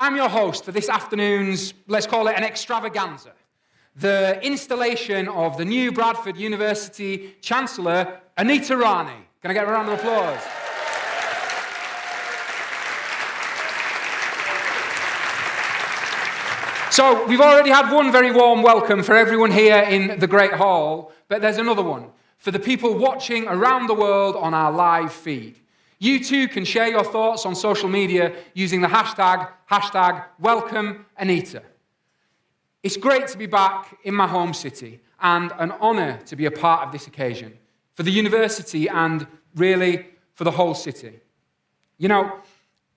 I'm your host for this afternoon's, let's call it an extravaganza, the installation of the new Bradford University Chancellor, Anita Rani. Can I get a round of applause? So, we've already had one very warm welcome for everyone here in the Great Hall, but there's another one for the people watching around the world on our live feed. You too can share your thoughts on social media using the hashtag #WelcomeAnita. It's great to be back in my home city and an honour to be a part of this occasion for the university and really for the whole city. You know,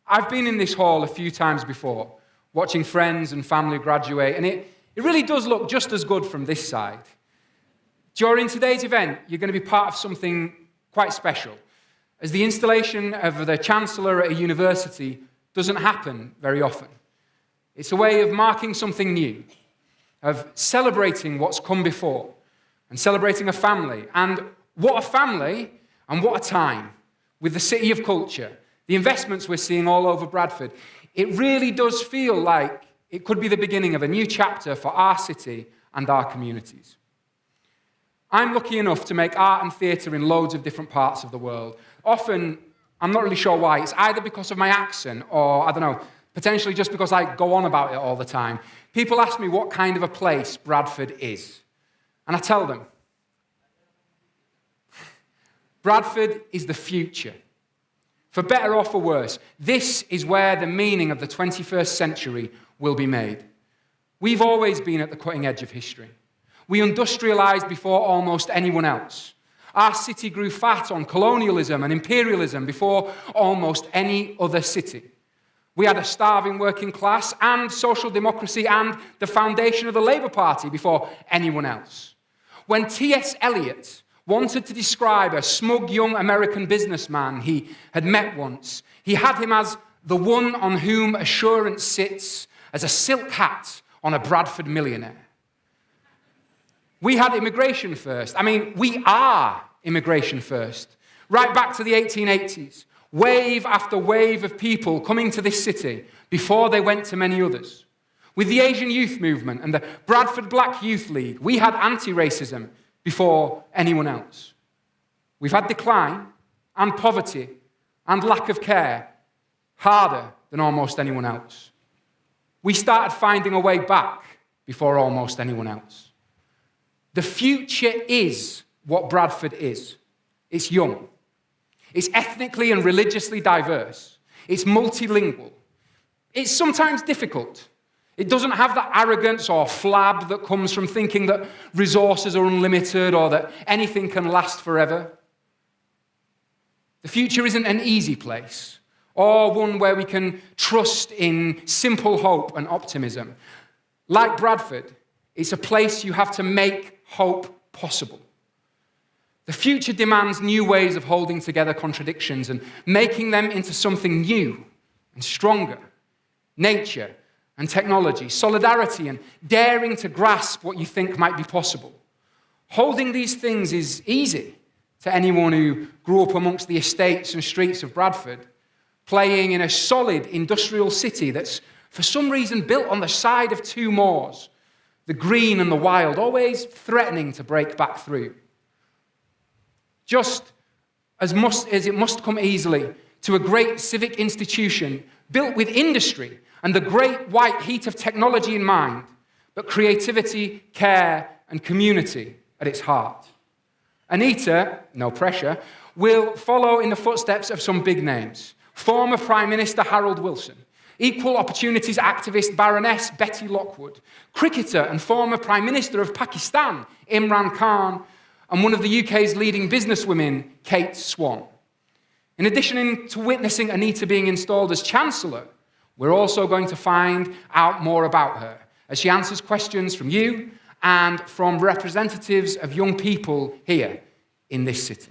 I've been in this hall a few times before, watching friends and family graduate, and it really does look just as good from this side. During today's event, you're going to be part of something quite special, as the installation of the Chancellor at a university doesn't happen very often. It's a way of marking something new, of celebrating what's come before, and celebrating a family. And what a family, and what a time, with the City of Culture, the investments we're seeing all over Bradford. It really does feel like it could be the beginning of a new chapter for our city and our communities. I'm lucky enough to make art and theatre in loads of different parts of the world. Often, I'm not really sure why. It's either because of my accent or, I don't know, potentially just because I go on about it all the time. People ask me what kind of a place Bradford is. And I tell them, Bradford is the future. For better or for worse, this is where the meaning of the 21st century will be made. We've always been at the cutting edge of history. We industrialized before almost anyone else. Our city grew fat on colonialism and imperialism before almost any other city. We had a starving working class and social democracy and the foundation of the Labour Party before anyone else. When T.S. Eliot wanted to describe a smug young American businessman he had met once, he had him as the one on whom assurance sits as a silk hat on a Bradford millionaire. We had immigration first. I mean, we are immigration first. Right back to the 1880s, wave after wave of people coming to this city before they went to many others. With the Asian Youth Movement and the Bradford Black Youth League, we had anti-racism before anyone else. We've had decline and poverty and lack of care harder than almost anyone else. We started finding a way back before almost anyone else. The future is what Bradford is. It's young. It's ethnically and religiously diverse. It's multilingual. It's sometimes difficult. It doesn't have that arrogance or flab that comes from thinking that resources are unlimited or that anything can last forever. The future isn't an easy place or one where we can trust in simple hope and optimism. Like Bradford, it's a place you have to make hope possible. The future demands new ways of holding together contradictions and making them into something new and stronger. Nature and technology, solidarity, and daring to grasp what you think might be possible. Holding these things is easy to anyone who grew up amongst the estates and streets of Bradford, playing in a solid industrial city that's for some reason built on the side of two moors, the green and the wild, always threatening to break back through. Just as it must come easily to a great civic institution built with industry and the great white heat of technology in mind, but creativity, care, and community at its heart. Anita, no pressure, will follow in the footsteps of some big names. Former Prime Minister Harold Wilson, equal opportunities activist Baroness Betty Lockwood, cricketer and former Prime Minister of Pakistan, Imran Khan, and one of the UK's leading businesswomen, Kate Swan. In addition to witnessing Anita being installed as Chancellor, we're also going to find out more about her as she answers questions from you and from representatives of young people here in this city.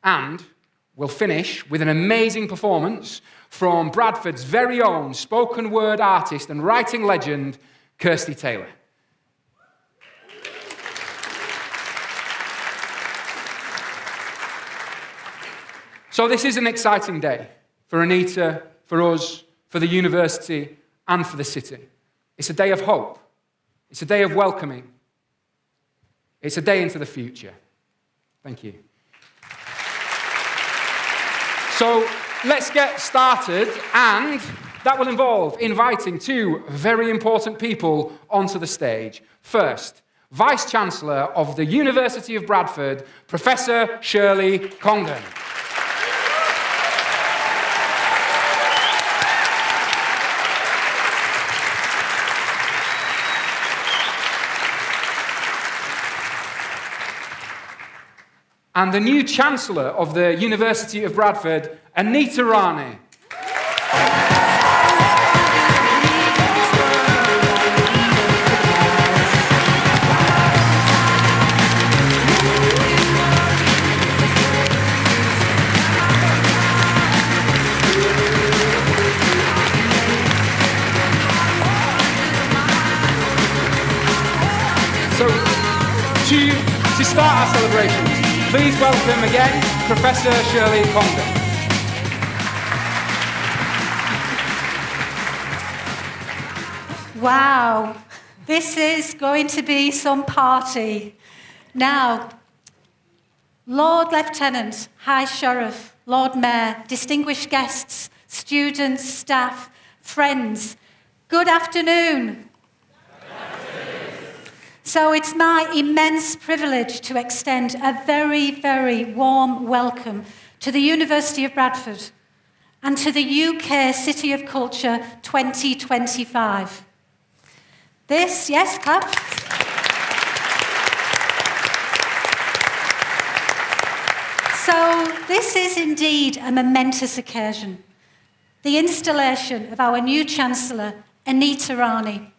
And we'll finish with an amazing performance from Bradford's very own spoken word artist and writing legend, Kirsty Taylor. So this is an exciting day for Anita, for us, for the university and for the city. It's a day of hope. It's a day of welcoming. It's a day into the future. Thank you. So let's get started, and that will involve inviting two very important people onto the stage. First, Vice-Chancellor of the University of Bradford, Professor Shirley Congdon. And the new Chancellor of the University of Bradford, Anita Rani. So, to start our celebrations, please welcome again Professor Shirley Congdon. Wow, this is going to be some party. Now, Lord Lieutenant, High Sheriff, Lord Mayor, distinguished guests, students, staff, friends, good afternoon. So it's my immense privilege to extend a very, very warm welcome to the University of Bradford and to the UK City of Culture 2025. This, yes, clap. So this is indeed a momentous occasion. The installation of our new Chancellor, Anita Rani.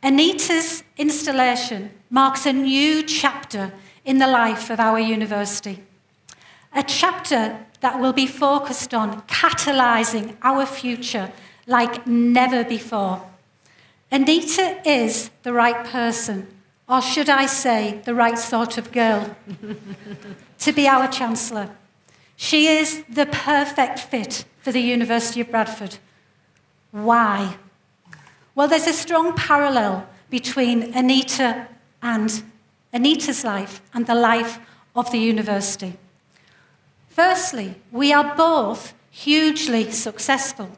Anita's installation marks a new chapter in the life of our university. A chapter that will be focused on catalysing our future like never before. Anita is the right person, or should I say, the right sort of girl, to be our Chancellor. She is the perfect fit for the University of Bradford. Why? Well, there's a strong parallel between Anita and Anita's life and the life of the university. Firstly, we are both hugely successful.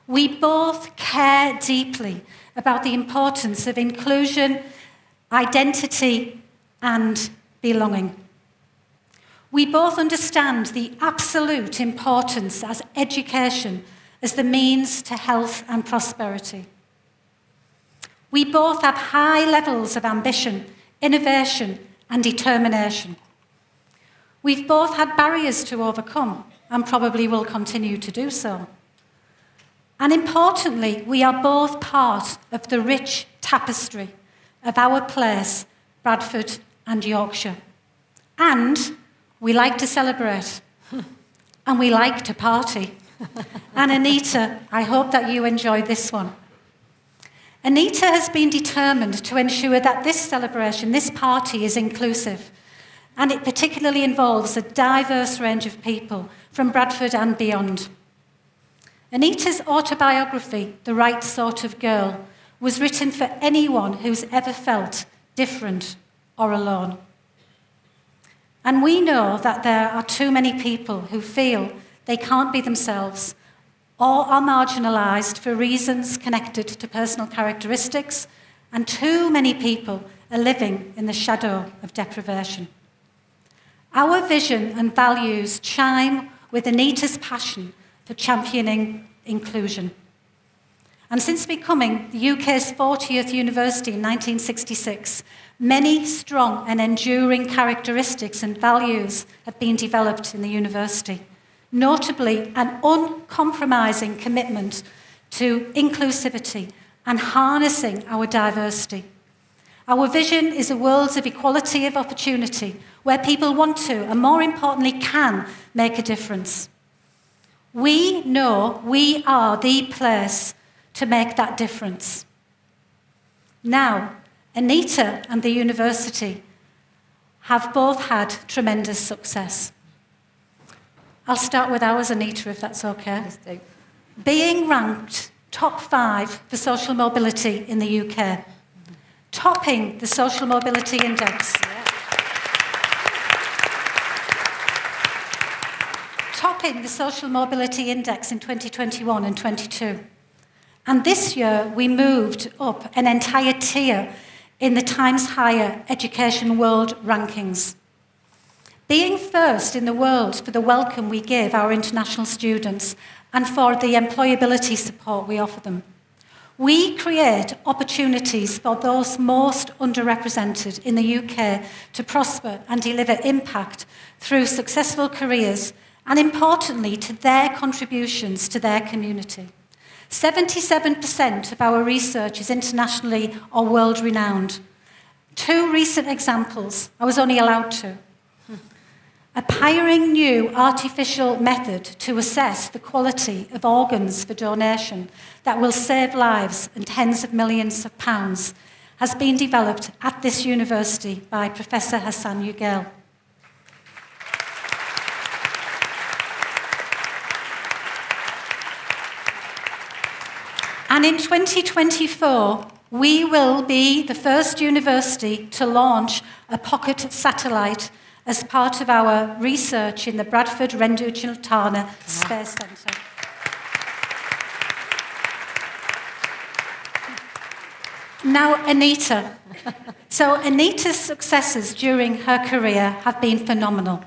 We both care deeply about the importance of inclusion, identity, and belonging. We both understand the absolute importance as education as the means to health and prosperity. We both have high levels of ambition, innovation, and determination. We've both had barriers to overcome and probably will continue to do so. And importantly, we are both part of the rich tapestry of our place, Bradford and Yorkshire. And we like to celebrate, and we like to party. And Anita, I hope that you enjoyed this one. Anita has been determined to ensure that this celebration, this party, is inclusive, and it particularly involves a diverse range of people from Bradford and beyond. Anita's autobiography, The Right Sort of Girl, was written for anyone who's ever felt different or alone. And we know that there are too many people who feel they can't be themselves or are marginalised for reasons connected to personal characteristics, and too many people are living in the shadow of deprivation. Our vision and values chime with Anita's passion for championing inclusion. And since becoming the UK's 40th university in 1966, many strong and enduring characteristics and values have been developed in the university. Notably, an uncompromising commitment to inclusivity and harnessing our diversity. Our vision is a world of equality of opportunity where people want to, and more importantly, can make a difference. We know we are the place to make that difference. Now, Anita and the university have both had tremendous success. I'll start with ours, Anita, if that's okay. being ranked top 5 for social mobility in the UK, topping the Social Mobility Index. Topping the Social Mobility Index in 2021 and 22. And this year, we moved up an entire tier in the Times Higher Education World Rankings. Being first in the world for the welcome we give our international students and for the employability support we offer them. We create opportunities for those most underrepresented in the UK to prosper and deliver impact through successful careers and, importantly, to their contributions to their community. 77% of our research is internationally or world-renowned. 2 recent examples, I was only allowed 2. A pioneering new artificial method to assess the quality of organs for donation that will save lives and tens of millions of pounds has been developed at this university by Professor Hassan Ugel. And in 2024, we will be the first university to launch a pocket satellite as part of our research in the Bradford Rendu-Chiltern Space Centre. Now, Anita. So Anita's successes during her career have been phenomenal.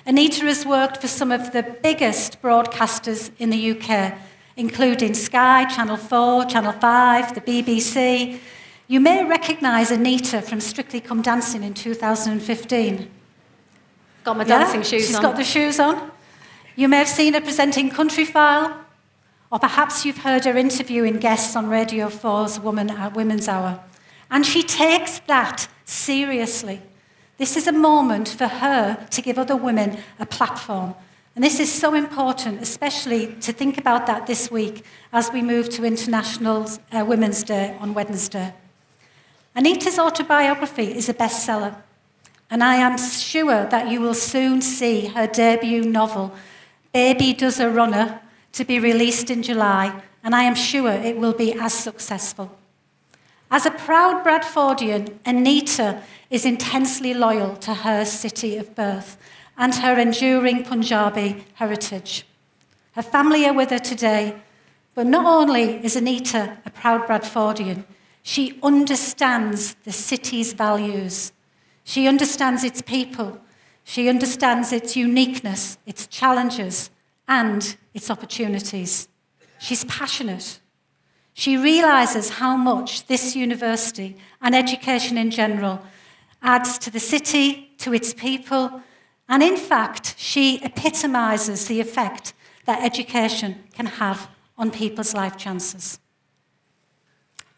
Anita has worked for some of the biggest broadcasters in the UK, including Sky, Channel 4, Channel 5, the BBC. You may recognise Anita from Strictly Come Dancing in 2015. Got my dancing shoes on. She's got the shoes on. You may have seen her presenting Countryfile, or perhaps you've heard her interviewing guests on Radio 4's Women's Hour. And she takes that seriously. This is a moment for her to give other women a platform. And this is so important, especially to think about that this week as we move to International Women's Day on Wednesday. Anita's autobiography is a bestseller, and I am sure that you will soon see her debut novel, Baby Does a Runner, to be released in July, and I am sure it will be as successful. As a proud Bradfordian, Anita is intensely loyal to her city of birth and her enduring Punjabi heritage. Her family are with her today, but not only is Anita a proud Bradfordian, she understands the city's values. She understands its people. She understands its uniqueness, its challenges, and its opportunities. She's passionate. She realises how much this university and education in general adds to the city, to its people, and in fact, she epitomises the effect that education can have on people's life chances.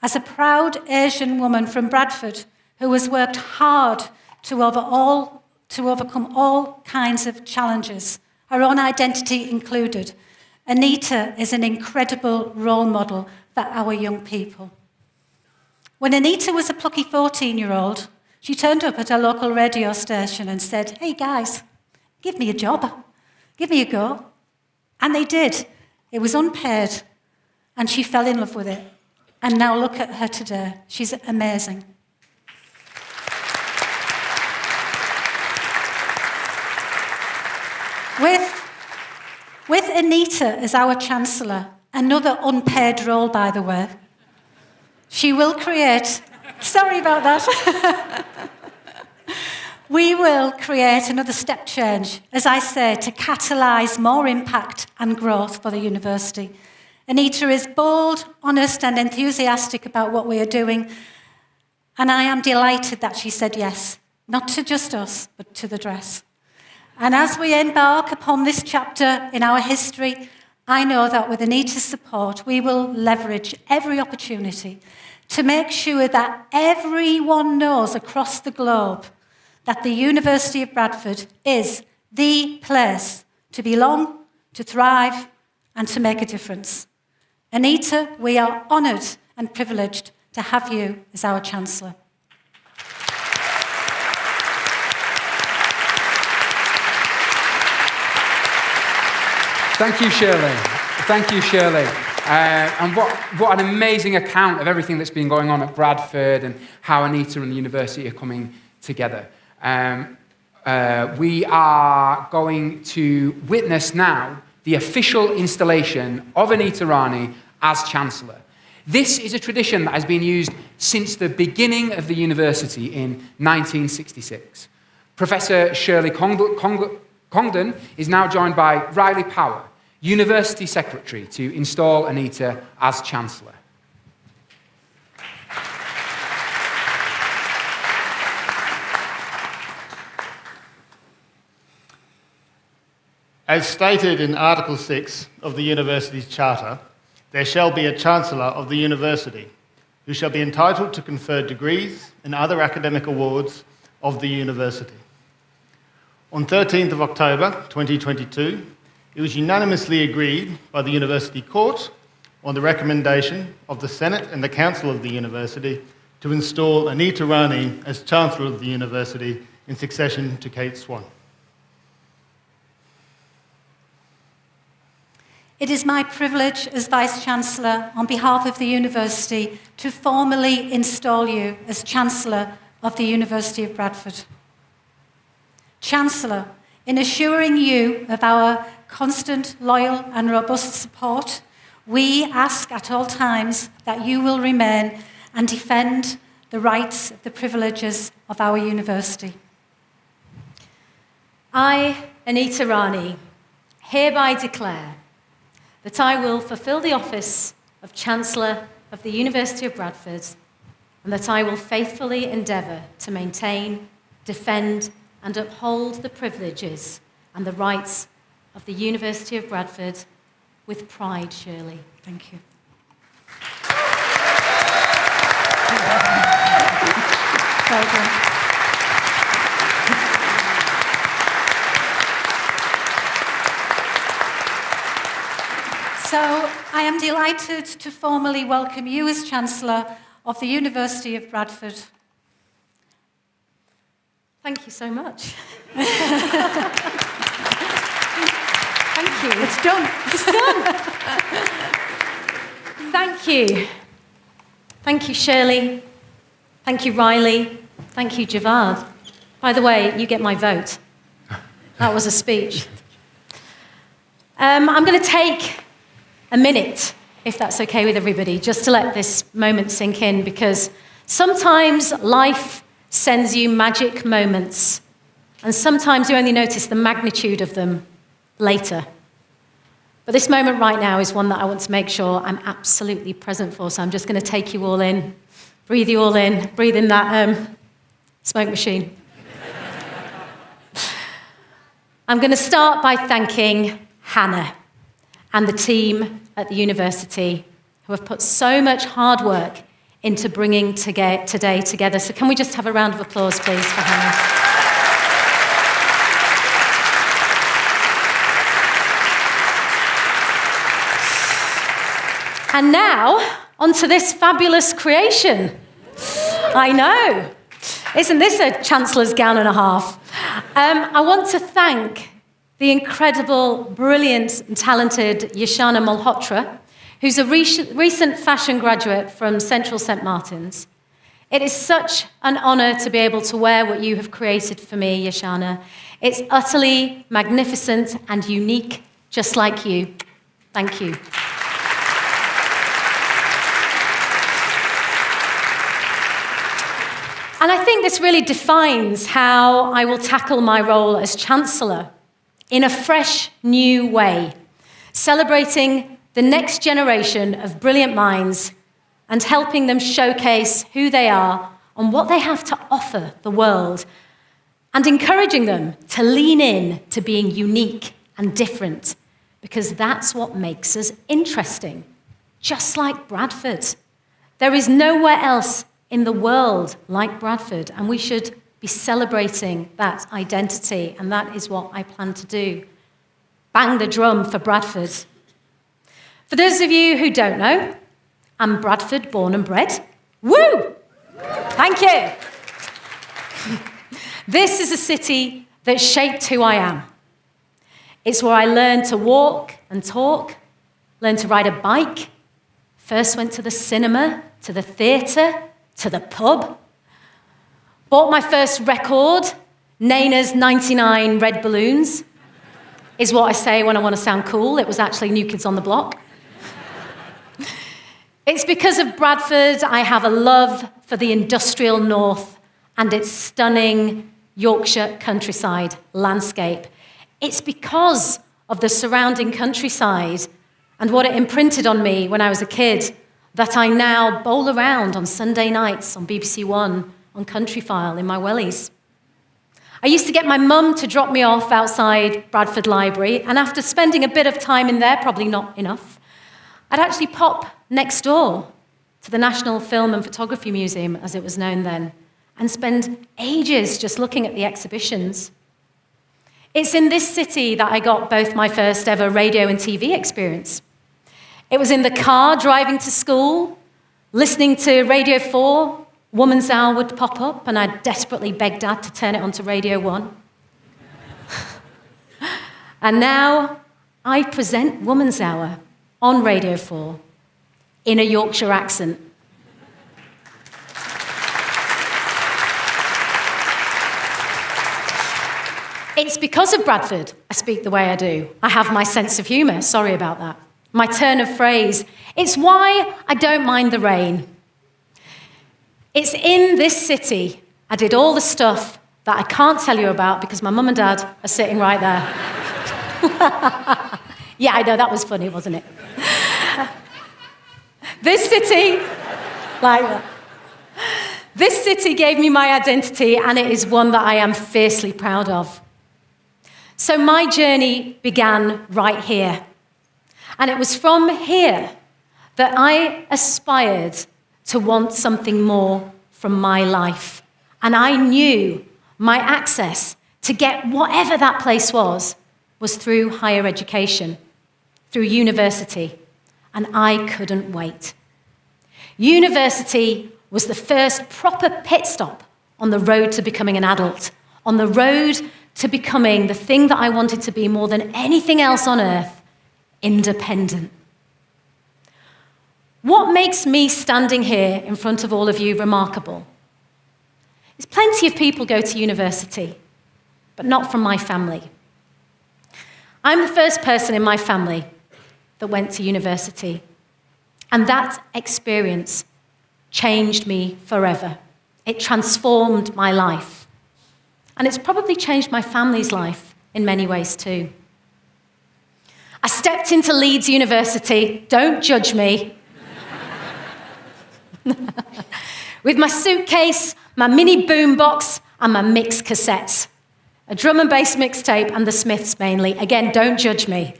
As a proud Asian woman from Bradford who has worked hard to overcome all kinds of challenges, her own identity included, Anita is an incredible role model for our young people. When Anita was a plucky 14-year-old, she turned up at her local radio station and said, "Hey guys, give me a job, give me a go." And they did. It was unpaid, and she fell in love with it. And now look at her today. She's amazing. With Anita as our Chancellor, another unpaid role, by the way, she will create... Sorry about that. We will create another step change, as I say, to catalyse more impact and growth for the university. Anita is bold, honest and enthusiastic about what we are doing, and I am delighted that she said yes, not to just us, but to the dress. And as we embark upon this chapter in our history, I know that with Anita's support, we will leverage every opportunity to make sure that everyone knows across the globe that the University of Bradford is the place to belong, to thrive, and to make a difference. Anita, we are honoured and privileged to have you as our Chancellor. Thank you, Shirley. Thank you, Shirley. And what an amazing account of everything that's been going on at Bradford and how Anita and the university are coming together. We are going to witness now the official installation of Anita Rani as Chancellor. This is a tradition that has been used since the beginning of the university in 1966. Professor Shirley Congdon is now joined by Riley Power, University Secretary, to install Anita as Chancellor. As stated in Article 6 of the University's Charter, there shall be a Chancellor of the University, who shall be entitled to confer degrees and other academic awards of the University. On 13th of October 2022, it was unanimously agreed by the University Court, on the recommendation of the Senate and the Council of the University, to install Anita Rani as Chancellor of the University in succession to Kate Swan. It is my privilege as Vice-Chancellor on behalf of the University to formally install you as Chancellor of the University of Bradford. Chancellor, in assuring you of our constant, loyal and robust support, we ask at all times that you will remain and defend the rights, the privileges of our university. I, Anita Rani, hereby declare that I will fulfil the office of Chancellor of the University of Bradford, and that I will faithfully endeavour to maintain, defend, and uphold the privileges and the rights of the University of Bradford with pride, Shirley. Thank you. Well done. So I am delighted to formally welcome you as Chancellor of the University of Bradford. Thank you so much. Thank you. It's done. It's done. Thank you. Thank you, Shirley. Thank you, Riley. Thank you, Javaad. By the way, you get my vote. That was a speech. I'm going to take a minute, if that's okay with everybody, just to let this moment sink in, because sometimes life sends you magic moments, and sometimes you only notice the magnitude of them later. But this moment right now is one that I want to make sure I'm absolutely present for, so I'm just going to take you all in, breathe you all in, breathe in that smoke machine. I'm going to start by thanking Hannah and the team at the university who have put so much hard work into bringing today together. So can we just have a round of applause, please, for Hannah? And now, onto this fabulous creation. I know. Isn't this a Chancellor's gown and a half? I want to thank the incredible, brilliant and talented Yashana Malhotra, who's a recent fashion graduate from Central St. Martin's. It is such an honour to be able to wear what you have created for me, Yashana. It's utterly magnificent and unique, just like you. Thank you. And I think this really defines how I will tackle my role as Chancellor in a fresh, new way, celebrating the next generation of brilliant minds and helping them showcase who they are and what they have to offer the world, and encouraging them to lean in to being unique and different, because that's what makes us interesting, just like Bradford. There is nowhere else in the world like Bradford, and we should be celebrating that identity, and that is what I plan to do. Bang the drum for Bradford. For those of you who don't know, I'm Bradford born and bred. Woo! Thank you. This is a city that shaped who I am. It's where I learned to walk and talk, learned to ride a bike, first went to the cinema, to the theatre, to the pub, bought my first record, Nana's 99 Red Balloons, is what I say when I want to sound cool. It was actually New Kids on the Block. It's because of Bradford I have a love for the industrial north and its stunning Yorkshire countryside landscape. It's because of the surrounding countryside and what it imprinted on me when I was a kid that I now bowl around on Sunday nights on BBC One on Countryfile in my wellies. I used to get my mum to drop me off outside Bradford Library, and after spending a bit of time in there, probably not enough, I'd actually pop next door to the National Film and Photography Museum, as it was known then, and spend ages just looking at the exhibitions. It's in this city that I got both my first ever radio and TV experience. It was in the car driving to school, listening to Radio 4, Woman's Hour would pop up, and I'd desperately beg Dad to turn it onto Radio 1. And now I present Woman's Hour on Radio 4 in a Yorkshire accent. It's because of Bradford I speak the way I do. I have my sense of humour, sorry about that. My turn of phrase. It's why I don't mind the rain. It's in this city I did all the stuff that I can't tell you about because my mum and dad are sitting right there. Yeah, I know, that was funny, wasn't it? This city, like that. This city gave me my identity, and it is one that I am fiercely proud of. So my journey began right here. And it was from here that I aspired to want something more from my life. And I knew my access to get whatever that place was through higher education, through university. And I couldn't wait. University was the first proper pit stop on the road to becoming an adult, on the road to becoming the thing that I wanted to be more than anything else on earth, independent. What makes me standing here in front of all of you remarkable is plenty of people go to university, but not from my family. I'm the first person in my family that went to university, and that experience changed me forever. It transformed my life, and it's probably changed my family's life in many ways too. I stepped into Leeds University, don't judge me, with my suitcase, my mini boombox, and my mixed cassettes. A drum and bass mixtape and the Smiths mainly. Again, don't judge me.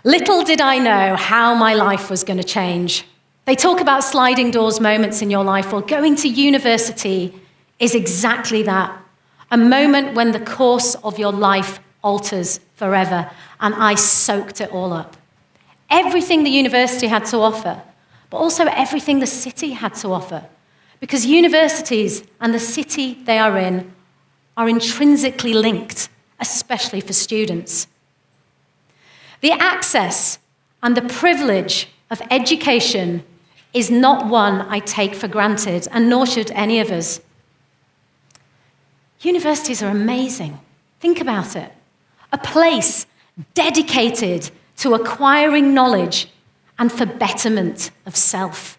Little did I know how my life was going to change. They talk about sliding doors moments in your life. Well, going to university is exactly that. A moment when the course of your life alters forever. And I soaked it all up. Everything the university had to offer, but also everything the city had to offer. Because universities and the city they are in are intrinsically linked, especially for students. The access and the privilege of education is not one I take for granted, and nor should any of us. Universities are amazing. Think about it. A place dedicated to acquiring knowledge and for betterment of self.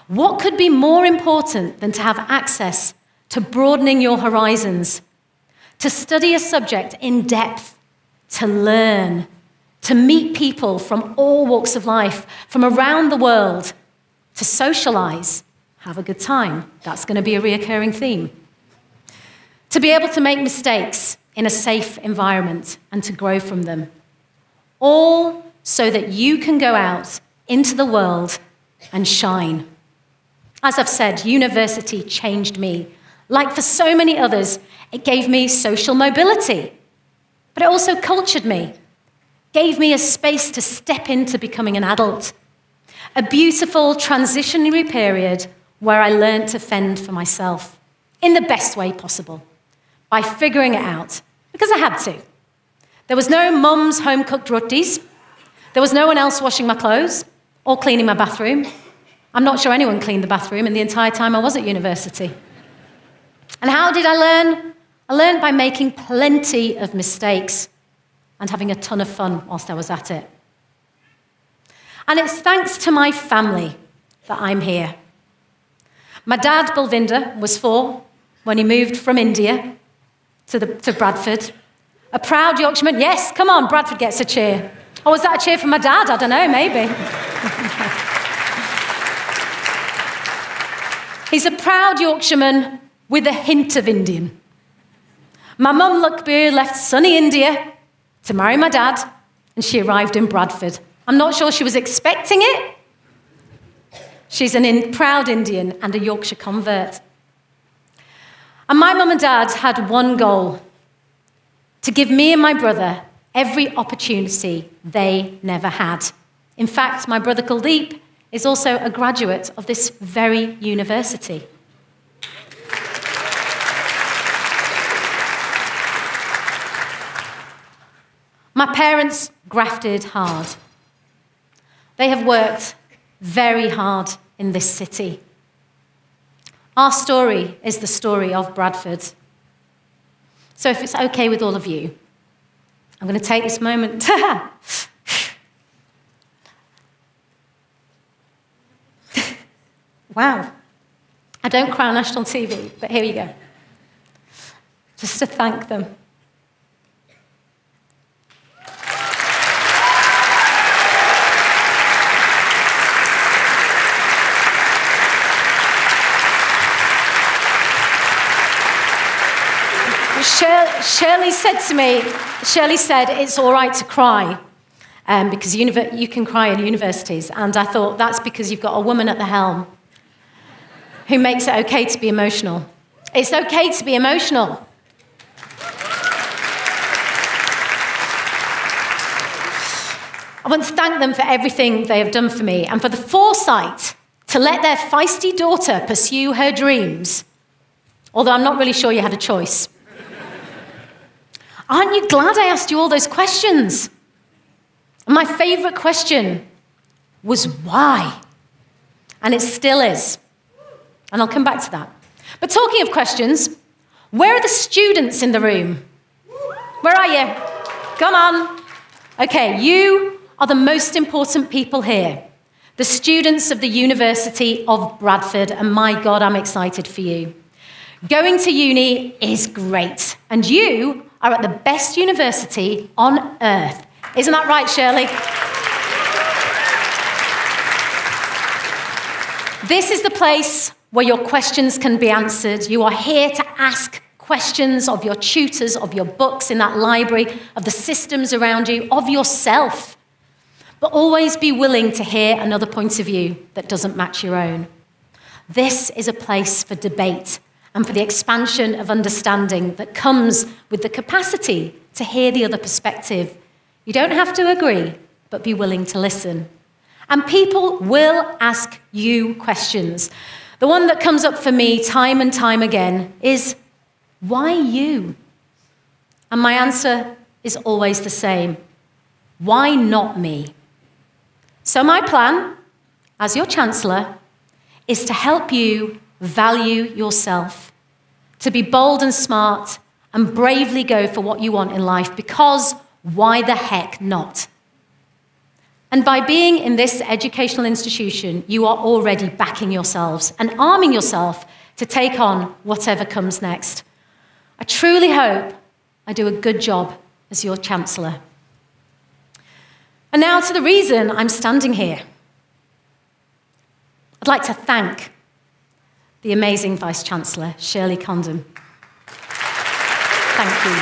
What could be more important than to have access to broadening your horizons, to study a subject in depth, to learn, to meet people from all walks of life, from around the world, to socialize, have a good time. That's going to be a reoccurring theme. To be able to make mistakes in a safe environment and to grow from them. All so that you can go out into the world and shine. As I've said, university changed me. Like for so many others, it gave me social mobility. But it also cultured me, gave me a space to step into becoming an adult. A beautiful transitionary period where I learned to fend for myself in the best way possible, by figuring it out, because I had to. There was no mum's home-cooked rutties, There was no one else washing my clothes or cleaning my bathroom. I'm not sure anyone cleaned the bathroom in the entire time I was at university. And how did I learn? I learned by making plenty of mistakes and having a ton of fun whilst I was at it. And it's thanks to my family that I'm here. My dad, Balvinder, was 4 when he moved from India to Bradford. A proud Yorkshireman. Yes, come on, Bradford gets a cheer. Or was that a cheer from my dad? I don't know, maybe. He's a proud Yorkshireman with a hint of Indian. My mum, Lakbir, left sunny India to marry my dad, and she arrived in Bradford. I'm not sure she was expecting it. She's a proud Indian and a Yorkshire convert. And my mum and dad had one goal: to give me and my brother every opportunity they never had. In fact, my brother Kuldeep is also a graduate of this very university. My parents grafted hard. They have worked very hard in this city. Our story is the story of Bradford. So if it's okay with all of you, I'm going to take this moment. Wow. I don't cry on national TV, but here you go. Just to thank them. Shirley said it's all right to cry because you can cry in universities. And I thought that's because you've got a woman at the helm who makes it okay to be emotional. It's okay to be emotional. I want to thank them for everything they have done for me and for the foresight to let their feisty daughter pursue her dreams, although I'm not really sure you had a choice. Aren't you glad I asked you all those questions? And my favourite question was why? And it still is. And I'll come back to that. But talking of questions, where are the students in the room? Where are you? Come on. Okay, you are the most important people here. The students of the University of Bradford, and my God, I'm excited for you. Going to uni is great, and you are at the best university on earth. Isn't that right, Shirley? This is the place where your questions can be answered. You are here to ask questions of your tutors, of your books in that library, of the systems around you, of yourself. But always be willing to hear another point of view that doesn't match your own. This is a place for debate and for the expansion of understanding that comes with the capacity to hear the other perspective. You don't have to agree, but be willing to listen. And people will ask you questions. The one that comes up for me time and time again is, why you? And my answer is always the same. Why not me? So my plan, as your Chancellor, is to help you value yourself, to be bold and smart and bravely go for what you want in life, because why the heck not? And by being in this educational institution, you are already backing yourselves and arming yourself to take on whatever comes next. I truly hope I do a good job as your Chancellor. And now to the reason I'm standing here. I'd like to thank the amazing Vice-Chancellor, Shirley Congdon. Thank you.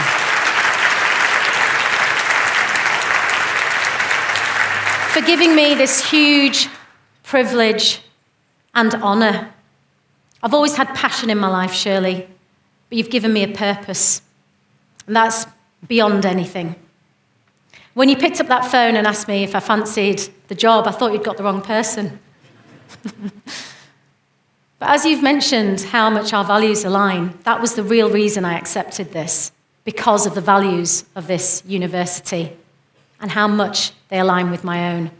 For giving me this huge privilege and honour. I've always had passion in my life, Shirley, but you've given me a purpose, and that's beyond anything. When you picked up that phone and asked me if I fancied the job, I thought you'd got the wrong person. But as you've mentioned how much our values align, that was the real reason I accepted this, because of the values of this university. and how much they align with my own.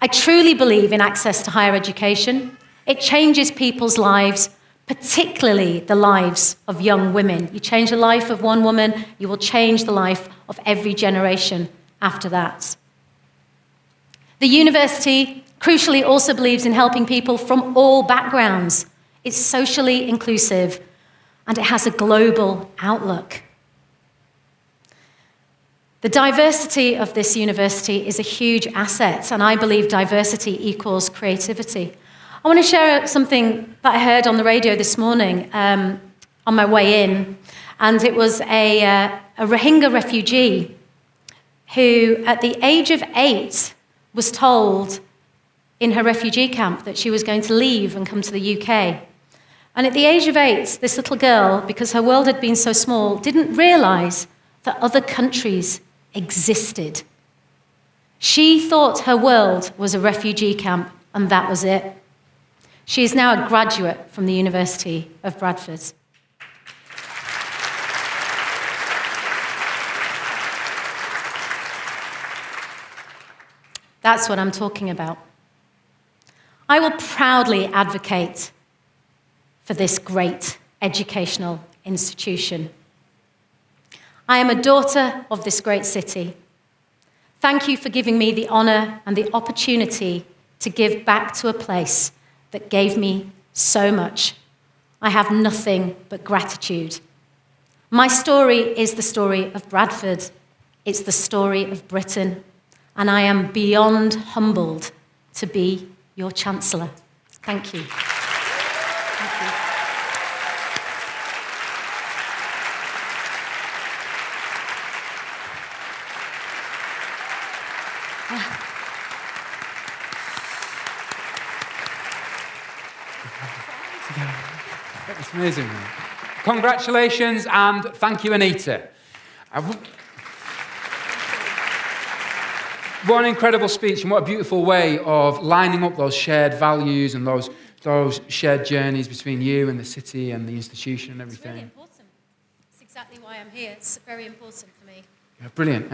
I truly believe in access to higher education. It changes people's lives, particularly the lives of young women. You change the life of one woman, you will change the life of every generation after that. The university, crucially, also believes in helping people from all backgrounds. It's socially inclusive, and it has a global outlook. The diversity of this university is a huge asset, and I believe diversity equals creativity. I want to share something that I heard on the radio this morning on my way in, and it was a Rohingya refugee who, at the age of 8, was told in her refugee camp that she was going to leave and come to the UK. And at the age of 8, this little girl, because her world had been so small, didn't realise that other countries existed. She thought her world was a refugee camp, and that was it. She is now a graduate from the University of Bradford. That's what I'm talking about. I will proudly advocate for this great educational institution. I am a daughter of this great city. Thank you for giving me the honour and the opportunity to give back to a place that gave me so much. I have nothing but gratitude. My story is the story of Bradford. It's the story of Britain. And I am beyond humbled to be your Chancellor. Thank you. Thank you. That's amazing. Congratulations and thank you, Anita. What an incredible speech, and what a beautiful way of lining up those shared values and those shared journeys between you and the city and the institution and everything. It's really important. It's exactly why I'm here. It's very important for me. Yeah, brilliant.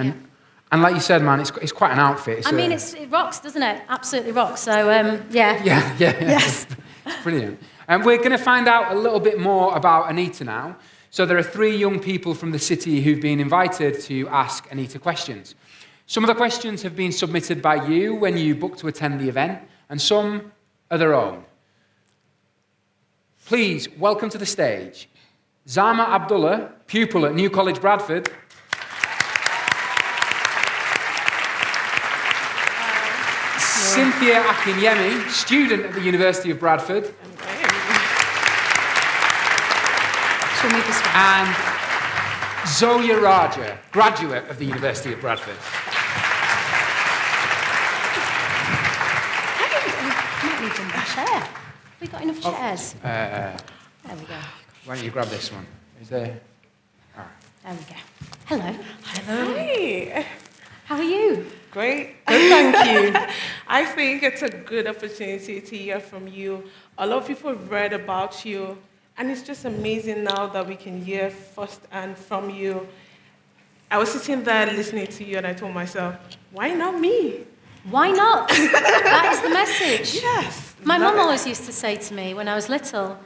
And like you said, man, it's quite an outfit. It rocks, doesn't it? Absolutely rocks. So, Yeah. Yes. It's brilliant. And we're going to find out a little bit more about Anita now. So there are 3 young people from the city who've been invited to ask Anita questions. Some of the questions have been submitted by you when you booked to attend the event, and some are their own. Please welcome to the stage Zama Abdullah, pupil at New College, Bradford. Cynthia Akinyemi, student at the University of Bradford. And Zoya Raja, graduate of the University of Bradford. Chair. We've got enough chairs. There we go. Why don't you grab this one? Is there? There we go. Hello. Hi. How are you? Great. Good, thank you. I think it's a good opportunity to hear from you. A lot of people have read about you, and it's just amazing now that we can hear firsthand from you. I was sitting there listening to you, and I told myself, why not me? Why not? That is the message. Yes. My mum always used to say to me when I was little,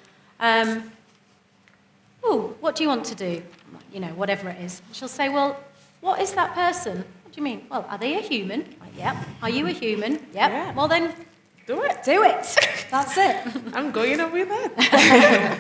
what do you want to do? You know, whatever it is. She'll say, well, what is that person? What do you mean? Well, are they a human? Like, yep. Are you a human? Yep. Yeah. Well, then, Do it. do it. That's it. I'm going over that.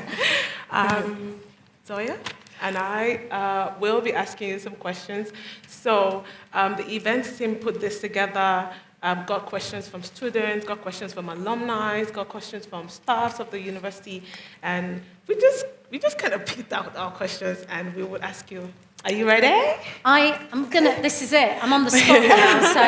Zoya and I will be asking you some questions. So the events team put this together. Got questions from students, got questions from alumni, got questions from staffs of the university, and we just kind of picked out our questions, and we would ask you, are you ready? This is it. I'm on the spot now, so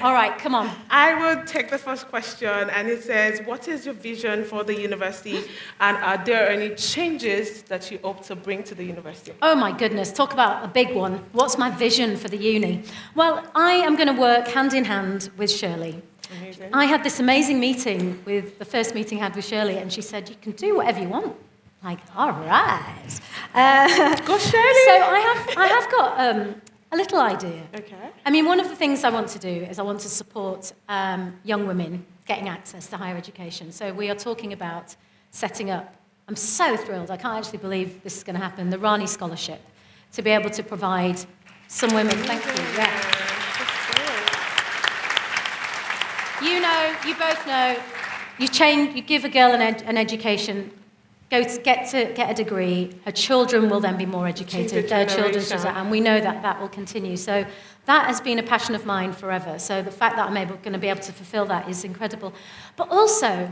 all right, come on. I will take the first question, and it says, what is your vision for the university, and are there any changes that you hope to bring to the university? Oh my goodness, talk about a big one. What's my vision for the uni? Well, I am going to work hand in hand with Shirley. Amazing. I had this amazing meeting the first meeting I had with Shirley, and she said, you can do whatever you want. Like, all right. Go Shirley! So I have got A little idea. Okay. I mean, one of the things I want to do is I want to support young women getting access to higher education. So we are talking about setting up, I'm so thrilled, I can't actually believe this is going to happen, the Rani Scholarship, to be able to provide some women, thank you, yeah. You know, you both know, you give a girl an education, get a degree, her children will then be more educated, their children's children, and we know that will continue. So that has been a passion of mine forever. So the fact that I'm going to be able to fulfill that is incredible. But also,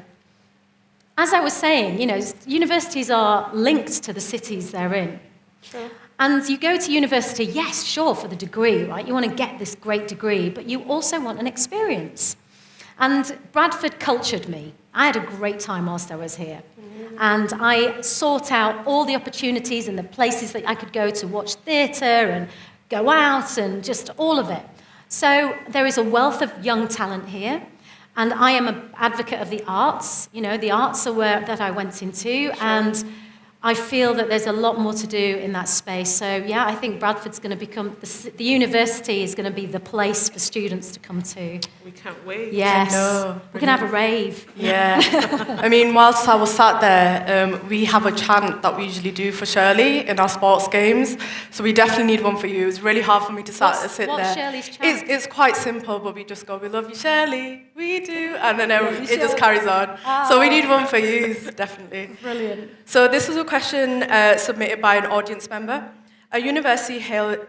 as I was saying, you know, universities are linked to the cities they're in. Sure. And you go to university, yes, sure, for the degree, right? You want to get this great degree, but you also want an experience. And Bradford cultured me. I had a great time whilst I was here. And I sought out all the opportunities and the places that I could go to watch theatre and go out and just all of it. So there is a wealth of young talent here. And I am an advocate of the arts. You know, the arts are where that I went into. Sure. And I feel that there's a lot more to do in that space. So, yeah, I think Bradford's going to become, the university is going to be the place for students to come to. We can't wait. Yes. No, we can have a rave. Yeah. I mean, whilst I was sat there, we have a chant that we usually do for Shirley in our sports games. So we definitely need one for you. It's really hard for me to sit there. What's Shirley's chant? It's quite simple, but we just go, we love you, Shirley, we do. And then it just carries on. So we need one for you, definitely. Brilliant. So this was a question submitted by an audience member. A university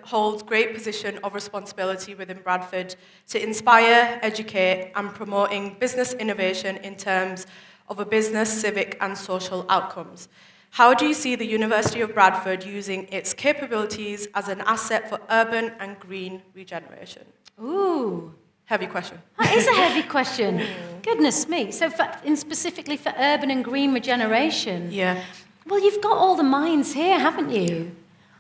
holds great position of responsibility within Bradford to inspire, educate, and promoting business innovation in terms of a business, civic, and social outcomes. How do you see the University of Bradford using its capabilities as an asset for urban and green regeneration? Ooh. Heavy question. That is a heavy question. Goodness me. So specifically for urban and green regeneration. Yeah. Well, you've got all the minds here, haven't you?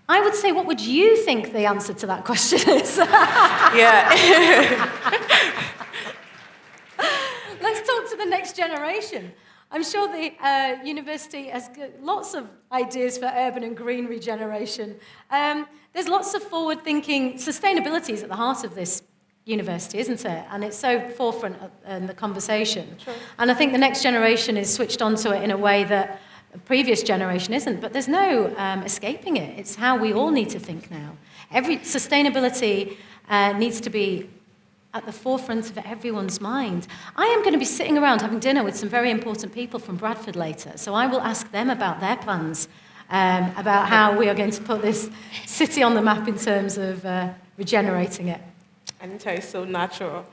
I would say, what would you think the answer to that question is? Yeah. Let's talk to the next generation. I'm sure the university has got lots of ideas for urban and green regeneration. There's lots of forward-thinking. Sustainability is at the heart of this university, isn't it? And it's so forefront in the conversation. Sure. And I think the next generation is switched onto it in a way that the previous generation isn't. But there's no escaping it. It's how we all need to think now. Sustainability needs to be at the forefront of everyone's mind. I am going to be sitting around having dinner with some very important people from Bradford later, so I will ask them about their plans, about how we are going to put this city on the map in terms of regenerating it. Anita is so natural.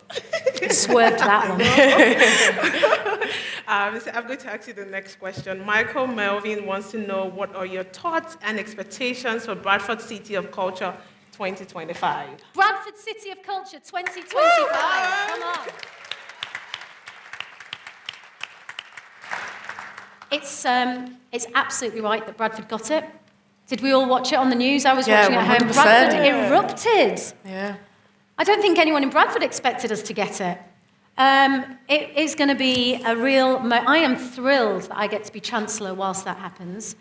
Swerved that one. So I'm going to ask you the next question. Michael Melvin wants to know, what are your thoughts and expectations for Bradford City of Culture 2025? Bradford City of Culture 2025. Come on. It's absolutely right that Bradford got it. Did we all watch it on the news? I was watching it at home. 100%. Bradford erupted. Yeah. I don't think anyone in Bradford expected us to get it. It is going to be a real... I am thrilled that I get to be Chancellor whilst that happens.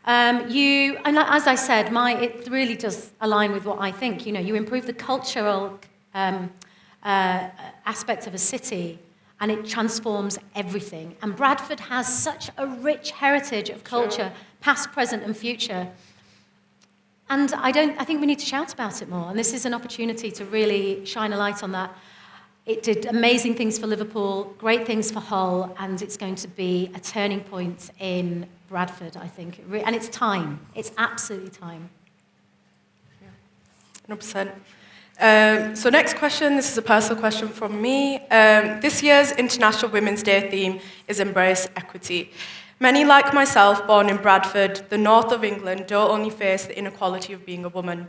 And as I said, it really does align with what I think. You know, you improve the cultural aspect of a city, and it transforms everything. And Bradford has such a rich heritage of culture, past, present, and future. And I think we need to shout about it more. And this is an opportunity to really shine a light on that. It did amazing things for Liverpool, great things for Hull, and it's going to be a turning point in Bradford, I think. And it's time. It's absolutely time. 100%. So next question, this is a personal question from me. This year's International Women's Day theme is Embrace Equity. Many, like myself, born in Bradford, the north of England, don't only face the inequality of being a woman.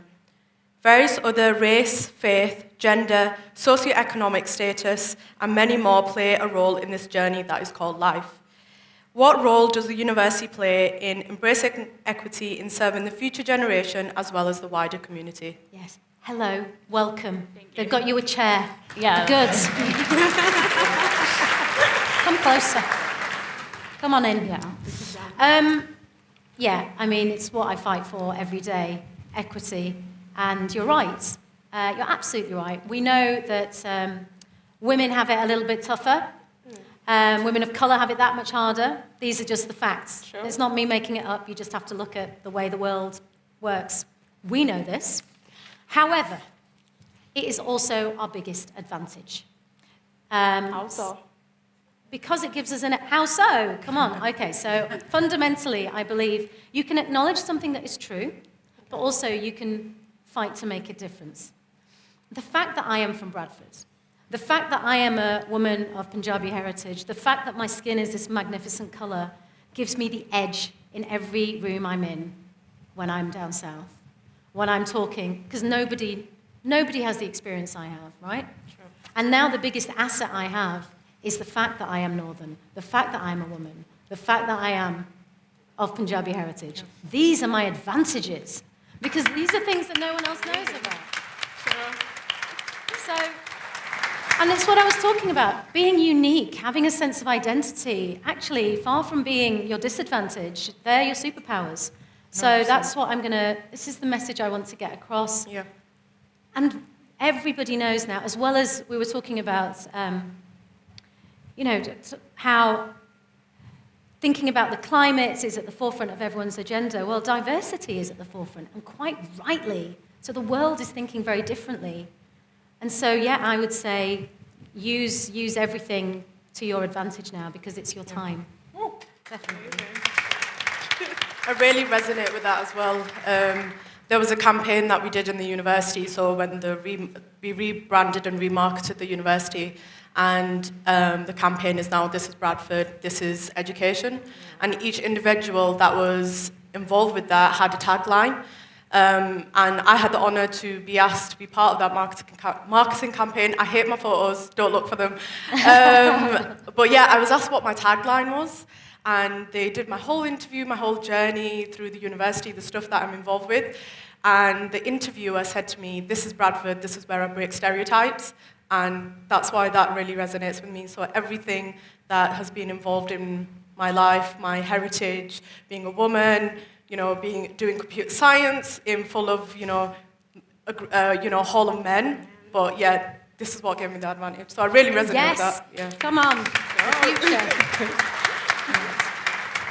Various other race, faith, gender, socioeconomic status, and many more play a role in this journey that is called life. What role does the university play in embracing equity in serving the future generation as well as the wider community? Yes. Hello. Welcome. They've got you a chair. Yeah. Good. Come closer. Come on in. Yeah. I mean, it's what I fight for every day, equity. And you're right. you're absolutely right. We know that women have it a little bit tougher. Women of colour have it that much harder. These are just the facts. Sure. It's not me making it up. You just have to look at the way the world works. We know this. However, it is also our biggest advantage. How so? Because it gives us an... How so? Come on. Okay, so fundamentally, I believe you can acknowledge something that is true, but also you can fight to make a difference. The fact that I am from Bradford, the fact that I am a woman of Punjabi heritage, the fact that my skin is this magnificent colour gives me the edge in every room I'm in when I'm down south, when I'm talking, because nobody has the experience I have, right? Sure. And now the biggest asset I have is the fact that I am Northern, the fact that I'm a woman, the fact that I am of Punjabi heritage. These are my advantages, because these are things that no one else knows about. So, and it's what I was talking about, being unique, having a sense of identity. Actually, far from being your disadvantage, they're your superpowers. So that's what this is the message I want to get across. Yeah. And everybody knows now, as well as we were talking about, how thinking about the climate is at the forefront of everyone's agenda. Well, diversity is at the forefront, and quite rightly. So the world is thinking very differently. And so, yeah, I would say use everything to your advantage now, because it's your time. Definitely. I really resonate with that as well. There was a campaign that we did in the university, so when we rebranded and remarketed the university, and the campaign is now This is Bradford, This is Education, and each individual that was involved with that had a tagline. And I had the honour to be asked to be part of that marketing campaign. I hate my photos, don't look for them. But yeah, I was asked what my tagline was, and they did my whole interview, my whole journey through the university, the stuff that I'm involved with. And the interviewer said to me, "This is Bradford, this is where I break stereotypes." And that's why that really resonates with me. So everything that has been involved in my life, my heritage, being a woman, doing computer science in full of, a hall of men. But yeah, this is what gave me the advantage. So I really resonate with that. Yeah. Come on, the future.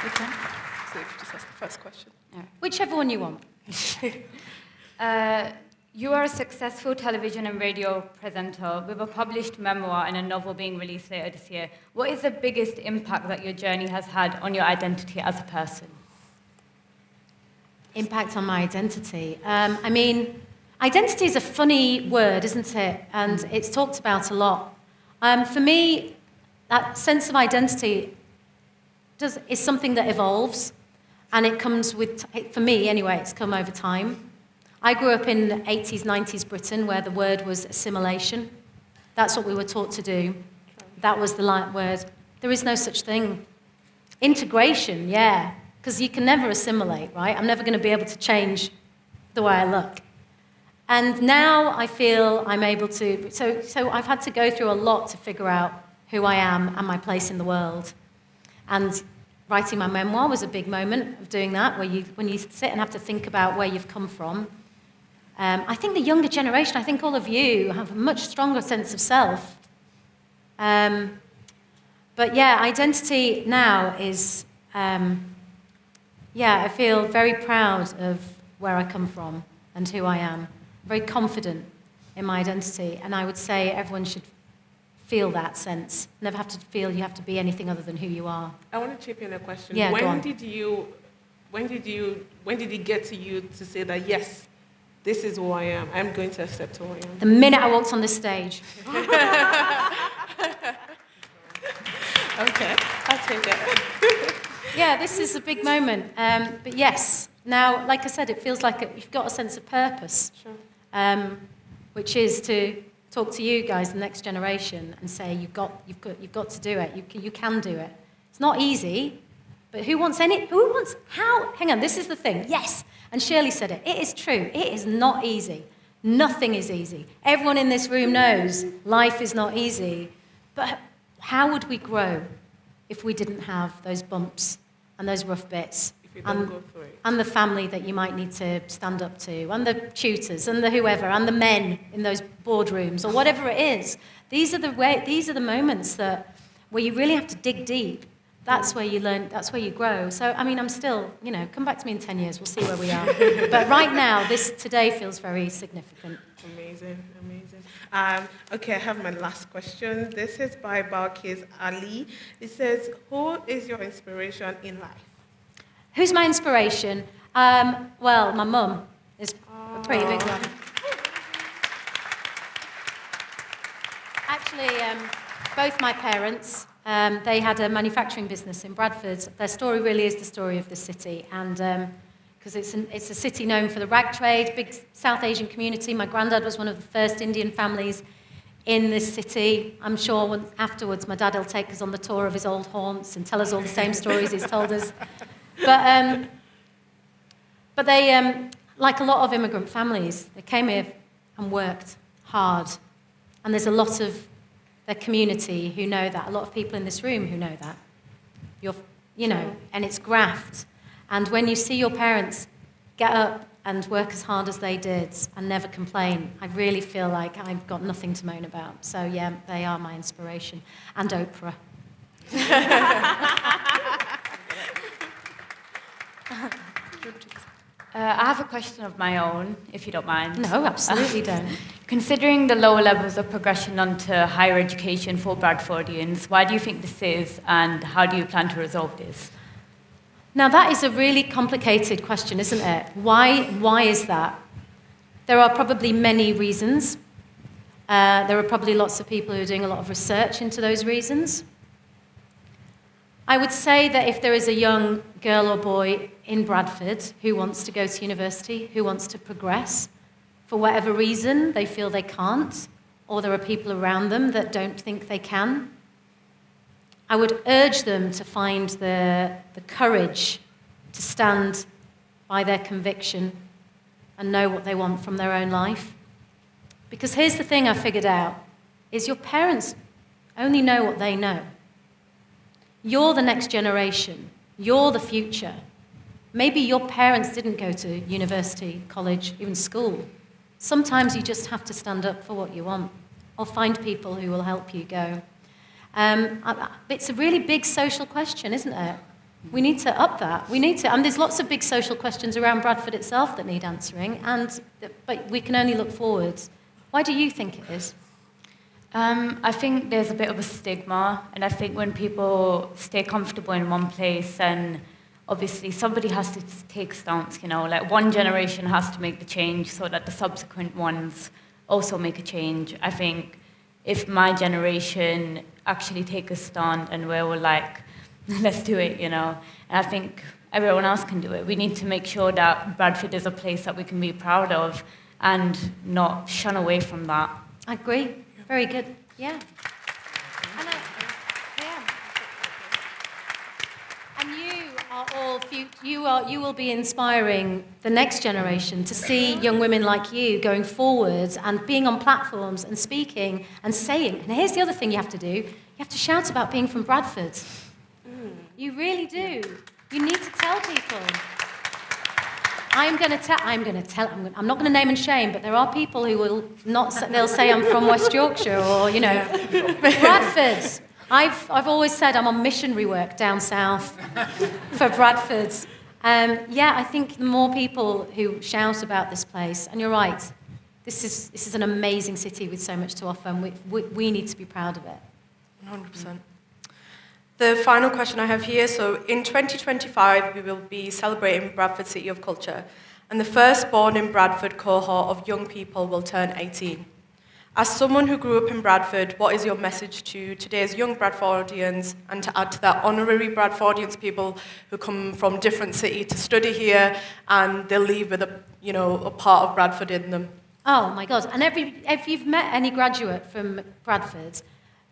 Okay. So if you just ask the first question. Yeah. Whichever one you want. You are a successful television and radio presenter with a published memoir and a novel being released later this year. What is the biggest impact that your journey has had on your identity as a person? Impact on my identity. Identity is a funny word, isn't it? And it's talked about a lot. For me, that sense of identity is something that evolves, and it comes with, for me anyway, it's come over time. I grew up in the 80s, 90s Britain, where the word was assimilation. That's what we were taught to do. That was the word. There is no such thing. Integration, yeah, because you can never assimilate, right? I'm never going to be able to change the way I look. And now I feel I'm able to, so I've had to go through a lot to figure out who I am and my place in the world. And writing my memoir was a big moment of doing that, when you sit and have to think about where you've come from. I think the younger generation, I think all of you have a much stronger sense of self. But yeah, identity now is, I feel very proud of where I come from and who I am. Very confident in my identity, and I would say everyone should feel that sense. Never have to feel you have to be anything other than who you are. I want to chip in a question. Yeah, when did it get to you to say that, yes, this is who I am, I'm going to accept who I am? The minute I walked on this stage. Okay, I'll take it. Yeah, this is a big moment. But yes, now, like I said, it feels like you've got a sense of purpose, Sure. Which is to talk to you guys, the next generation, and say you've got to do it. You can do it. It's not easy, but how? Hang on, this is the thing. Yes, and Shirley said it. It is true. It is not easy. Nothing is easy. Everyone in this room knows life is not easy. But how would we grow if we didn't have those bumps and those rough bits? you don't go through it. And the family that you might need to stand up to, and the tutors, and the whoever, and the men in those boardrooms, or whatever it is. These are the moments where you really have to dig deep. That's where you learn, that's where you grow. So, I mean, I'm still, come back to me in 10 years, we'll see where we are. But right now, today feels very significant. Amazing. Okay, I have my last question. This is by Balkis Ali. It says, who is your inspiration in life? Who's my inspiration? Well, my mum is a pretty big one. Actually, both my parents, they had a manufacturing business in Bradford. Their story really is the story of the city, and because it's a city known for the rag trade, big South Asian community. My granddad was one of the first Indian families in this city. I'm sure afterwards my dad will take us on the tour of his old haunts and tell us all the same stories he's told us. But they, like a lot of immigrant families, they came here and worked hard. And there's a lot of their community who know that, a lot of people in this room who know that. And it's graft. And when you see your parents get up and work as hard as they did and never complain, I really feel like I've got nothing to moan about. So, yeah, they are my inspiration. And Oprah. I have a question of my own, if you don't mind. No, absolutely don't. Considering the lower levels of progression onto higher education for Bradfordians, why do you think this is, and how do you plan to resolve this? Now, that is a really complicated question, isn't it? Why is that? There are probably many reasons. There are probably lots of people who are doing a lot of research into those reasons. I would say that if there is a young girl or boy in Bradford who wants to go to university, who wants to progress, for whatever reason they feel they can't, or there are people around them that don't think they can, I would urge them to find the courage to stand by their conviction and know what they want from their own life. Because here's the thing I figured out, is your parents only know what they know. You're the next generation. You're the future. Maybe your parents didn't go to university, college, even school. Sometimes you just have to stand up for what you want, or find people who will help you go. It's a really big social question, isn't it? We need to up that. And there's lots of big social questions around Bradford itself that need answering, but we can only look forwards. Why do you think it is? I think there's a bit of a stigma, and I think when people stay comfortable in one place, and obviously somebody has to take stance, like one generation has to make the change so that the subsequent ones also make a change. I think if my generation actually take a stand and we're like, let's do it, and I think everyone else can do it. We need to make sure that Bradford is a place that we can be proud of and not shun away from that. I agree. Very good. Yeah. And you are all you will be inspiring the next generation to see young women like you going forward and being on platforms and speaking and saying. And here's the other thing you have to do. You have to shout about being from Bradford. You really do. You need to tell people. I'm not going to name and shame, but there are people who will not, they'll say I'm from West Yorkshire or, Bradford. I've always said I'm on missionary work down south for Bradford. I think the more people who shout about this place, and you're right, this is an amazing city with so much to offer, and we need to be proud of it. 100%. The final question I have here, so in 2025, we will be celebrating Bradford City of Culture, and the first born in Bradford cohort of young people will turn 18. As someone who grew up in Bradford, what is your message to today's young Bradfordians, and to add to that, honorary Bradfordians, people who come from different cities to study here, and they'll leave with a part of Bradford in them? Oh my God, and if you've met any graduate from Bradford,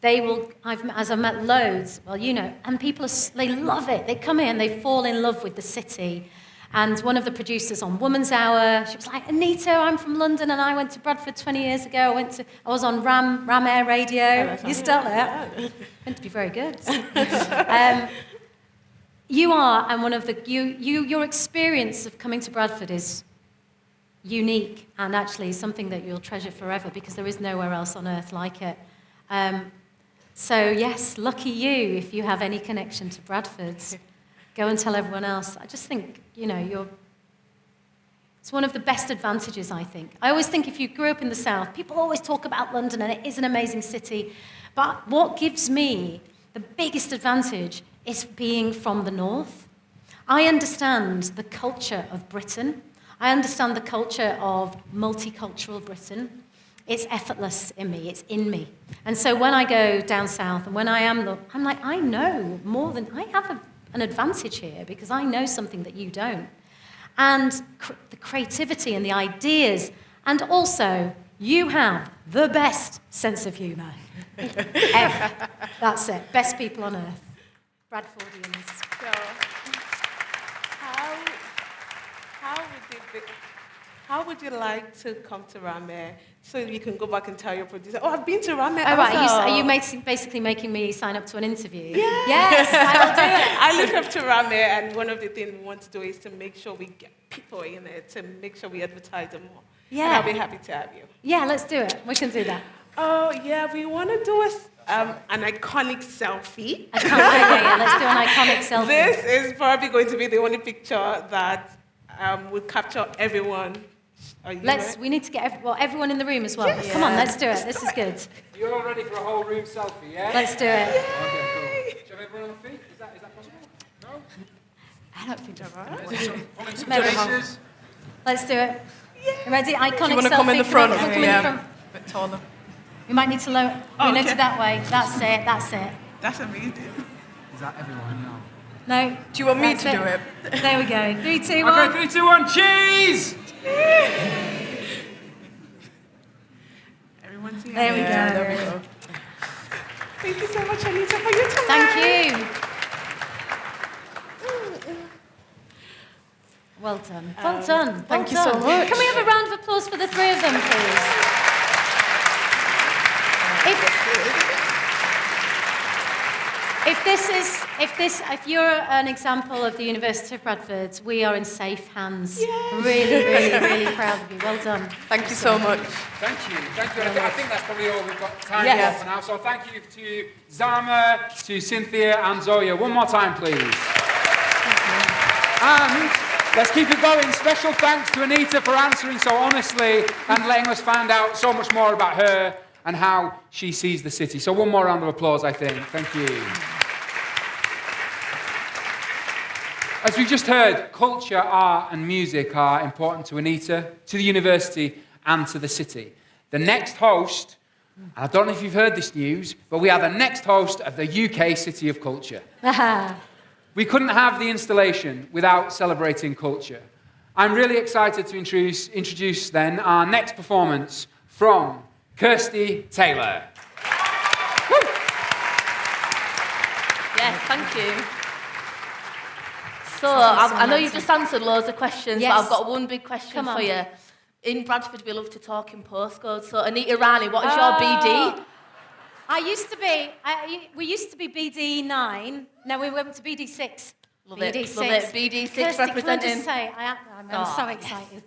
I've met loads, and people, they love it. They come here and they fall in love with the city. And one of the producers on Woman's Hour, she was like, Anita, I'm from London and I went to Bradford 20 years ago. I was on Ram Air Radio. You still there? Meant to be very good. You are, and your experience of coming to Bradford is unique and actually something that you'll treasure forever because there is nowhere else on earth like it. So yes, lucky you if you have any connection to Bradford. Go and tell everyone else. I just think, it's one of the best advantages, I think. I always think if you grew up in the South, people always talk about London and it is an amazing city. But what gives me the biggest advantage is being from the North. I understand the culture of Britain. I understand the culture of multicultural Britain. It's effortless in me. It's in me. And so when I go down south and when I'm like, I know more than... I have an advantage here because I know something that you don't. And the creativity and the ideas. And also, you have the best sense of humour ever. That's it. Best people on earth. Bradfordians. So, how would you like to come to Rame so you can go back and tell your producer, oh, I've been to Rame Oh, right. also. Are you basically making me sign up to an interview? Yeah. Yes, I will do it. I look up to Rame, and one of the things we want to do is to make sure we get people in it, to make sure we advertise them more. Yeah. And I'll be happy to have you. Yeah, let's do it. We can do that. Oh, yeah, we want to do an iconic selfie. Yeah, let's do an iconic selfie. This is probably going to be the only picture that will capture everyone. Are you ready? We need to get everyone in the room as well. Yes. Come on, let's do it. This is good. You're all ready for a whole room selfie, yeah? Let's do it. Okay, cool. Shall we have everyone on the feet? Is that possible? No? I don't think so. Some No, faces. Let's do it. You ready? Iconic selfie. Do you want to come in the front? Come in the front. A bit taller. We might need to lower. Oh, We need okay. to that way. That's it. That's it. That's amazing. Is that everyone? No. No. Do you want me That's to do it? There we go. 3, 2, 1. Okay, 3, 2, 1, cheese! Everyone's here. There we go. There we go. Thank you so much, Anita, for your time. Thank you. Well done. Well done. Thank you Well so done. much. Can we have a round of applause for the three of them, please? If you're an example of the University of Bradford, we are in safe hands. Yes. Really, really, really proud of you. Well done. Thank you so much. Thank you. Thank you. I think that's probably all we've got time Yes. for now. So thank you to Zama, to Cynthia and Zoya. One more time, please. And let's keep it going. Special thanks to Anita for answering so honestly and letting us find out so much more about her and how she sees the city. So one more round of applause, I think. Thank you. As we just heard, culture, art and music are important to Anita, to the university and to the city. The next host, and I don't know if you've heard this news, but we are the next host of the UK City of Culture. We couldn't have the installation without celebrating culture. I'm really excited to introduce then our next performance from Kirsty Taylor. Yes, thank you. So, I know you've just answered loads of questions, Yes. but I've got one big question Come on. for you. In Bradford, we love to talk in postcodes. So, Anita Rani, what is your BD? We used to be BD9. No, we went to BD6. Love BD6. it, love it. BD6 Kirsty, can I representing. just say, I'm so excited.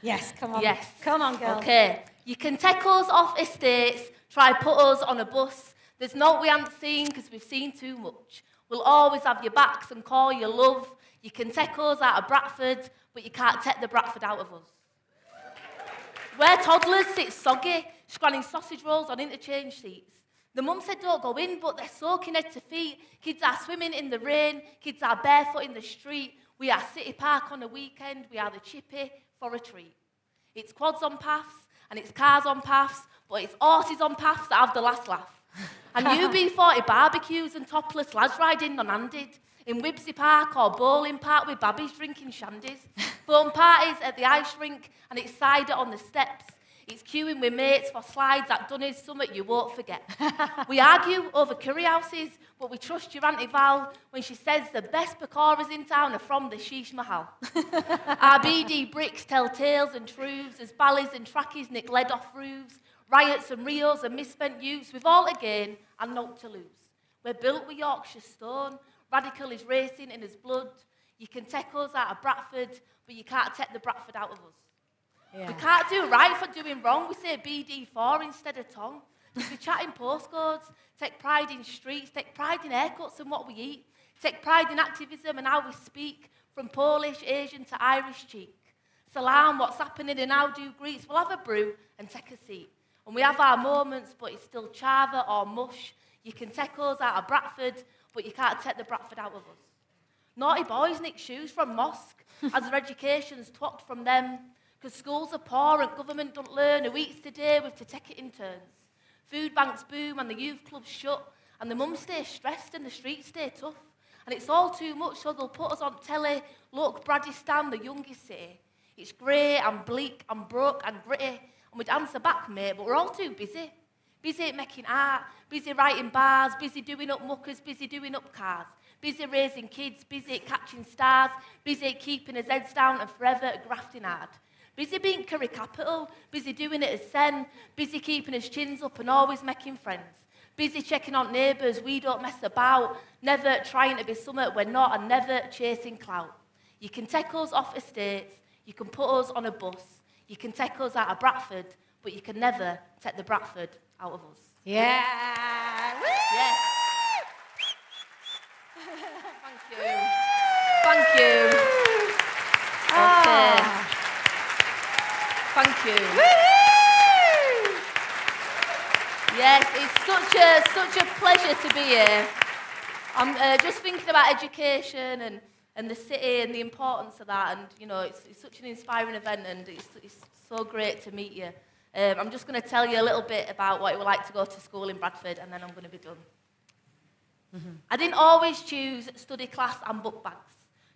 Yes, come on. Yes. Come on, girl. Okay. You can take us off estates, try put us on a bus. There's no we haven't seen because we've seen too much. We'll always have your backs and call you love. You can take us out of Bradford, but you can't take the Bradford out of us. Where toddlers sit soggy, scanning sausage rolls on interchange seats. The mum said don't go in, but they're soaking head to feet. Kids are swimming in the rain. Kids are barefoot in the street. We are City Park on a weekend. We are the chippy for a treat. It's quads on paths, and it's cars on paths, but it's horses on paths that have the last laugh. And UB40 barbecues and topless lads riding non-handed. In Wibsey Park or Bowling Park with babbies drinking shandies. Phone parties at the ice rink and it's cider on the steps. It's queuing with mates for slides at Dunnes, something you won't forget. We argue over curry houses, but we trust your Auntie Val when she says the best pakoras in town are from the Sheesh Mahal. Our BD bricks tell tales and truths as ballys and trackies nick lead off roofs. Riots and Rios and misspent youths, we've all to gain and not to lose. We're built with Yorkshire stone, Radical is racing in his blood. You can take us out of Bradford, but you can't take the Bradford out of us. Yeah. We can't do right for doing wrong. We say BD4 instead of tongue. We chat in postcodes, take pride in streets, take pride in haircuts and what we eat, take pride in activism and how we speak, from Polish, Asian to Irish cheek. Salam, what's happening and how do greets. We'll have a brew and take a seat. And we have our moments, but it's still chava or mush. You can take us out of Bradford, but you can't take the Bradford out of us. Naughty boys nick shoes from mosque, as their education's twacked from them, because schools are poor and government don't learn who eats today with to take it in turns. Food banks boom and the youth clubs shut, and the mums stay stressed and the streets stay tough. And it's all too much, so they'll put us on telly. Look, Bradistan, the youngest city. It's grey and bleak and broke and gritty, and we'd answer back, mate, but we're all too busy. Busy making art, busy writing bars, busy doing up muckers, busy doing up cars, busy raising kids, busy at catching stars, busy at keeping his heads down and forever at grafting hard. Busy being Curry Capital, busy doing it as Sen, busy keeping his chins up and always making friends. Busy checking on neighbours, we don't mess about, never trying to be something we're not and never chasing clout. You can take us off estates, you can put us on a bus, you can take us out of Bradford, but you can never take the Bradford out of us. Yeah. Yes. Thank you. Thank you. Okay. Thank you. Yes, it's such a pleasure to be here. I'm just thinking about education and the city and the importance of that, and you know, it's such an inspiring event, and it's so great to meet you. I'm just going to tell you a little bit about what it was like to go to school in Bradford, and then I'm going to be done. Mm-hmm. I didn't always choose study class and book bags.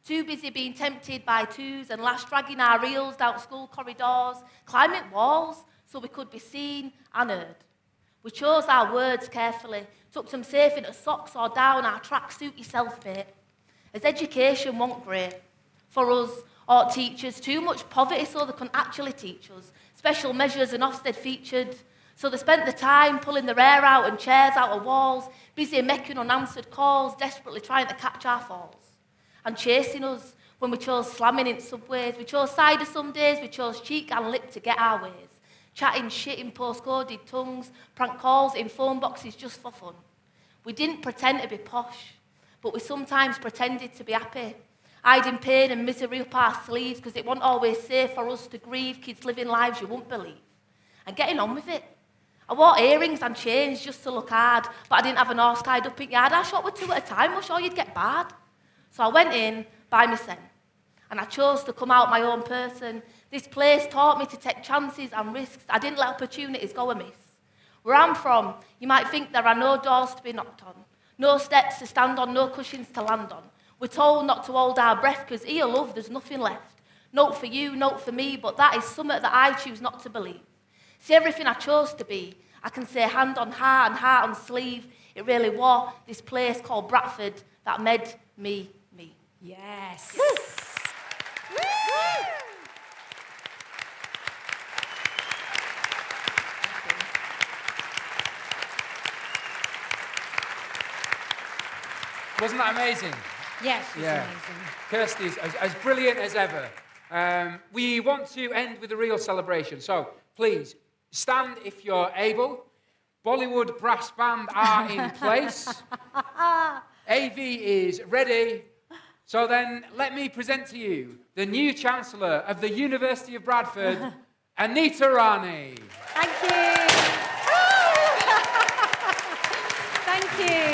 Too busy being tempted by twos and last dragging our reels down school corridors, climbing walls so we could be seen and heard. We chose our words carefully, tucked them safe into socks or down our tracksuit yourself, mate. As education wasn't great for us or teachers, too much poverty so they couldn't actually teach us. Special measures and Ofsted featured, so they spent the time pulling their hair out and chairs out of walls, busy making unanswered calls, desperately trying to catch our falls. And chasing us when we chose slamming in subways. We chose cider some days, we chose cheek and lip to get our ways. Chatting shit in postcoded tongues, prank calls in phone boxes just for fun. We didn't pretend to be posh, but we sometimes pretended to be happy. Hiding pain and misery up our sleeves because it wasn't always safe for us to grieve, kids living lives you wouldn't believe. And getting on with it. I wore earrings and chains just to look hard, but I didn't have an horse tied up in yard. I shot with two at a time, I was sure you'd get barred. So I went in by myself, and I chose to come out my own person. This place taught me to take chances and risks. I didn't let opportunities go amiss. Where I'm from, you might think there are no doors to be knocked on, no steps to stand on, no cushions to land on. We're told not to hold our breath because here, love, there's nothing left. Note for you, note for me, but that is something that I choose not to believe. See, everything I chose to be, I can say hand on heart and heart on sleeve. It really was this place called Bradford that made me me. Yes. Wasn't that amazing? Yes, it's amazing. Kirsty's as brilliant as ever. We want to end with a real celebration, so please stand if you're able. Bollywood brass band are in place. AV is ready. So then, let me present to you the new Chancellor of the University of Bradford, Anita Rani. Thank you. Thank you.